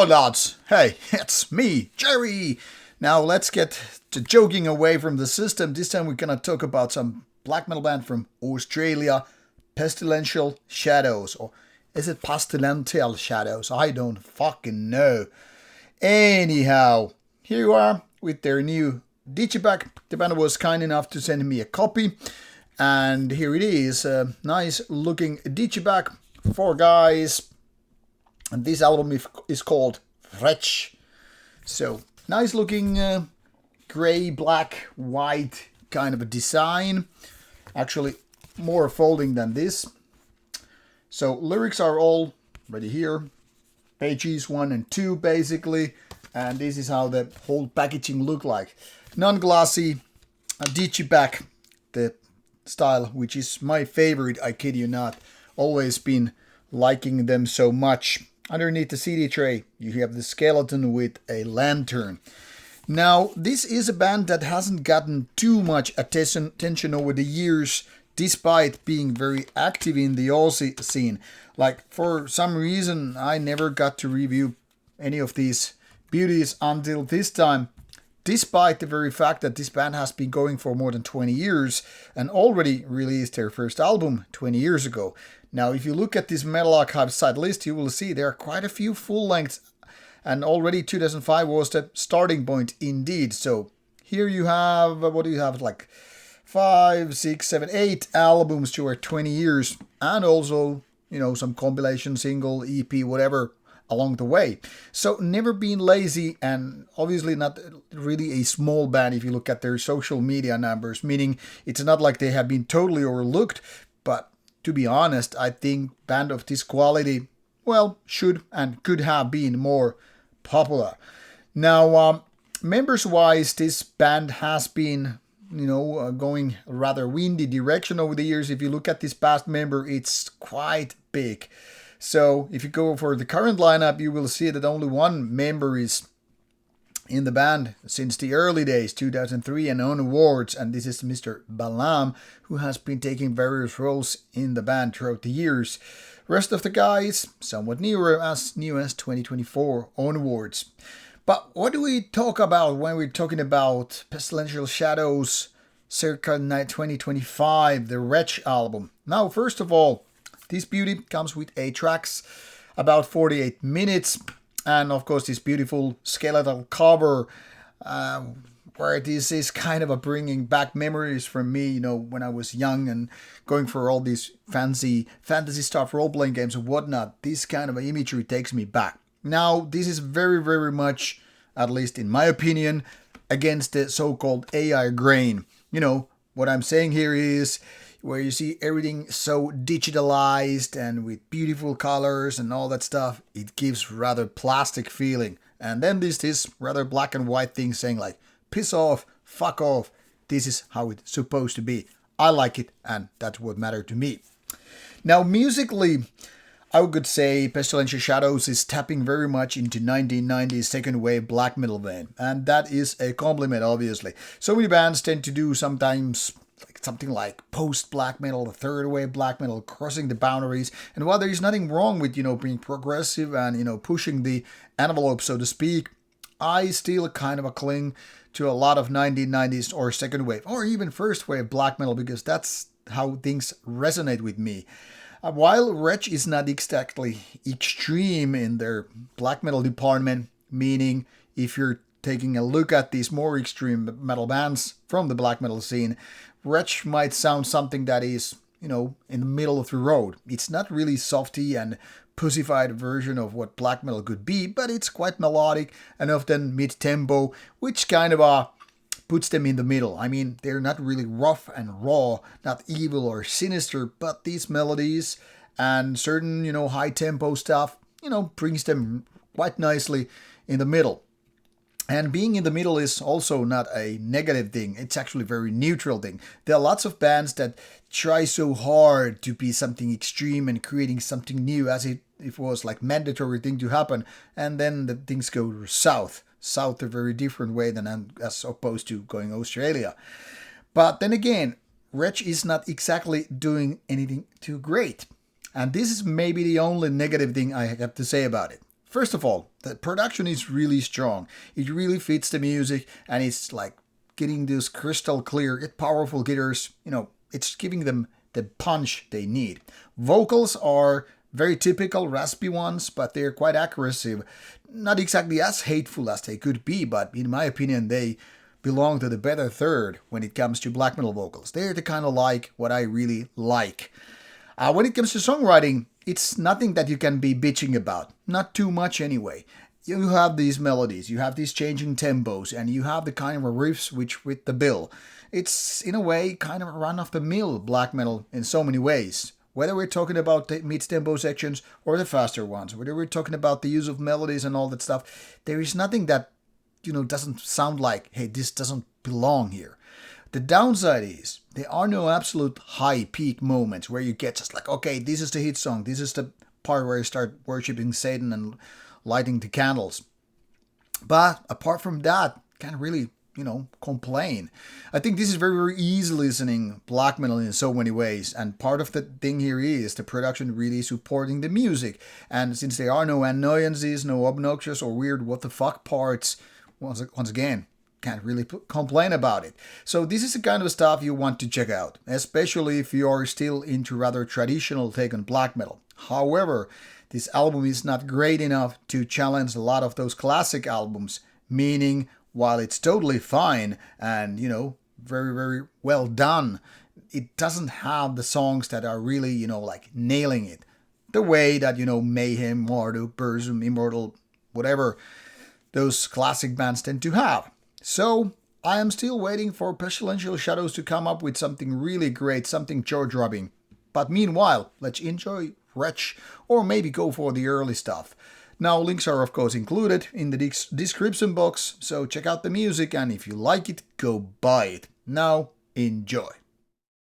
Hello lads, hey, it's me, Jerry. Now let's get to joking away from the system. This time we're gonna talk about some black metal band from Australia, Pestilential Shadows. Or is it Pestilential Shadows? I don't fucking know. Anyhow, here you are with their new digipack. The band was kind enough to send me a copy. And here it is, a nice looking digipack, 4 guys. And this album is called Wretch. So, nice looking grey, black, white kind of a design. Actually, more folding than this. So, lyrics are all ready here. Pages 1 and 2 basically. And this is how the whole packaging look like. Non-glossy, a digipack, the style, which is my favorite, I kid you not. Always been liking them so much. Underneath the CD tray, you have the skeleton with a lantern. Now, this is a band that hasn't gotten too much attention over the years, despite being very active in the Aussie scene. Like, for some reason, I never got to review any of these beauties until this time, despite the very fact that this band has been going for more than 20 years and already released their first album 20 years ago. Now, if you look at this Metal Archive side list, you will see there are quite a few full lengths, and already 2005 was the starting point indeed. So here you have, what do you have, like 5, 6, 7, 8 albums to our 20 years, and also, some compilation, single, EP, whatever, along the way. So never been lazy, and obviously not really a small band if you look at their social media numbers, meaning it's not like they have been totally overlooked, but to be honest, I think band of this quality, well, should and could have been more popular. Now, members-wise, this band has been, going rather windy direction over the years. If you look at this past member, it's quite big. So if you go for the current lineup, you will see that only one member is in the band since the early days, 2003 and onwards, and this is Mr. Balam, who has been taking various roles in the band throughout the years. Rest of the guys, somewhat newer, as new as 2024 onwards. But what do we talk about when we're talking about Pestilential Shadows circa 2025, the Wretch album? Now, first of all, this beauty comes with 8 tracks, about 48 minutes. And of course, this beautiful skeletal cover, where this is kind of a bringing back memories from me, when I was young and going for all these fancy fantasy stuff, role-playing games and whatnot. This kind of imagery takes me back. Now, this is very, very much, at least in my opinion, against the so-called AI grain. What I'm saying here is, where you see everything so digitalized and with beautiful colors and all that stuff, it gives rather plastic feeling. And then there's this rather black and white thing saying like, piss off, fuck off, this is how it's supposed to be. I like it, and that's what mattered to me. Now, musically, I would say Pestilential Shadows is tapping very much into 1990s second wave black metal vein, and that is a compliment, obviously. So many bands tend to do sometimes something like post-black metal, third wave black metal, crossing the boundaries. And while there's nothing wrong with, being progressive and, pushing the envelope, so to speak, I still kind of cling to a lot of 1990s or second wave or even first wave black metal, because that's how things resonate with me. While Wretch is not exactly extreme in their black metal department, meaning if you're taking a look at these more extreme metal bands from the black metal scene, Wretch might sound something that is, in the middle of the road. It's not really softy and pussified version of what black metal could be, but it's quite melodic and often mid-tempo, which kind of puts them in the middle. I mean, they're not really rough and raw, not evil or sinister, but these melodies and certain, high-tempo stuff, brings them quite nicely in the middle. And being in the middle is also not a negative thing. It's actually a very neutral thing. There are lots of bands that try so hard to be something extreme and creating something new as if it was like mandatory thing to happen. And then the things go south. South a very different way than as opposed to going Australia. But then again, Wretch is not exactly doing anything too great. And this is maybe the only negative thing I have to say about it. First of all, the production is really strong. It really fits the music, and it's like getting those crystal clear, yet powerful guitars. It's giving them the punch they need. Vocals are very typical raspy ones, but they're quite aggressive. Not exactly as hateful as they could be, but in my opinion, they belong to the better third when it comes to black metal vocals. They're the kind of like what I really like. When it comes to songwriting, it's nothing that you can be bitching about. Not too much anyway. You have these melodies, you have these changing tempos, and you have the kind of riffs which fit the bill. It's, in a way, kind of a run-of-the-mill black metal in so many ways. Whether we're talking about the mid-tempo sections or the faster ones, whether we're talking about the use of melodies and all that stuff, there is nothing that, doesn't sound like, hey, this doesn't belong here. The downside is there are no absolute high peak moments where you get just like, okay, this is the hit song, this is the part where you start worshipping Satan and lighting the candles. But apart from that, can't really, complain. I think this is very, very easy listening black metal in so many ways. And part of the thing here is the production really supporting the music. And since there are no annoyances, no obnoxious or weird what the fuck parts, once again, can't really complain about it. So this is the kind of stuff you want to check out, especially if you're still into rather traditional take on black metal. However, this album is not great enough to challenge a lot of those classic albums, meaning while it's totally fine and, very, very well done, it doesn't have the songs that are really, like nailing it. The way that, Mayhem, Marduk, Burzum, Immortal, whatever, those classic bands tend to have. So, I am still waiting for Pestilential Shadows to come up with something really great, something jaw-dropping. But meanwhile, let's enjoy Wretch, or maybe go for the early stuff. Now, links are of course included in the description box, so check out the music, and if you like it, go buy it. Now, enjoy.